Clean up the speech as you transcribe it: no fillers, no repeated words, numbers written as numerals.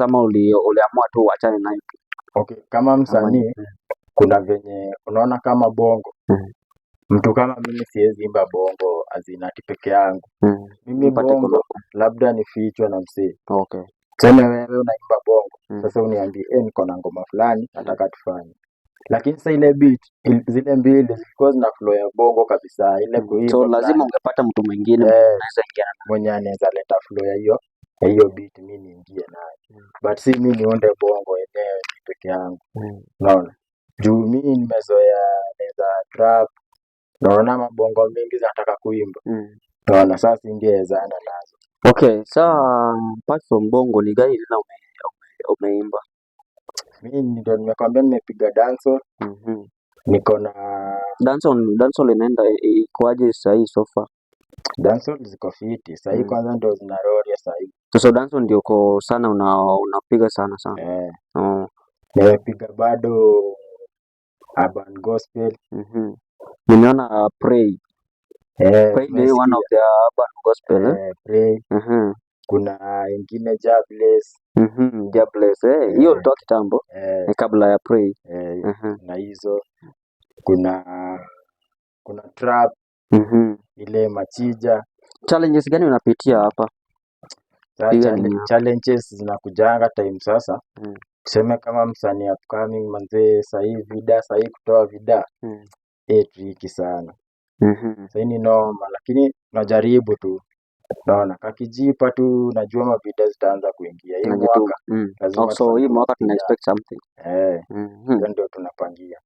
ama uliamua tu uachane nayo? Okay, kama msanii kuna venye unaona kama bongo. Mtu kama mimi siwezi imba bongo azinati peke yangu. Mimi bongo labda nifichwe na msee. Okay. Tuseme wewe unaimba bongo. Sasa uniambie niko na ngoma fulani nataka tufanye. Lakini sasa ile beat zile mbili zilikuwa zina flow ya bongo kabisa, ile kuimba. So lazima ungepata mtu mwingine anaweza ingia na mwenye anaweza leta flow ya hiyo beat mimi niingie nayo. But si mimi niunde bongo yenyewe peke yangu. Unaona? Juu mimi nimezoea naweza trap. Naona mabongo mingi zinataka kuimba. Naona sasa singewezana nazo. Okay, apart from bongo ni gani tena umeimba? Mimi ndio nimekwambia nimepiga dancehall. Niko na dancehall inaenda ikoaje sasa hii so far? Dancehall ziko fiti. Sasa hii kwanza ndio zinarori sasa hii. So dancehall ndio uko sana unapiga sana. Nimepiga bado urban gospel. Nimeona Pray. Pray ni one of the urban gospel. Pray. Kuna ingine Jobless. Jobless. Hiyo ilitoka kitambo. Kabla ya Pray. Na hizo kuna trap. Ile machija. Challenges gani unapitia hapa? Challenges zinakujanga time sasa. Tuseme kama msanii upcoming manze sasa hii kutoa vida. Tricky sana. Sasa ni normal lakini najaribu tu. Naona kakijipa tu najua mavida zitaanza kuingia. Hii mwaka lazima hii mwaka tuna expect something. Ndio tunapangia.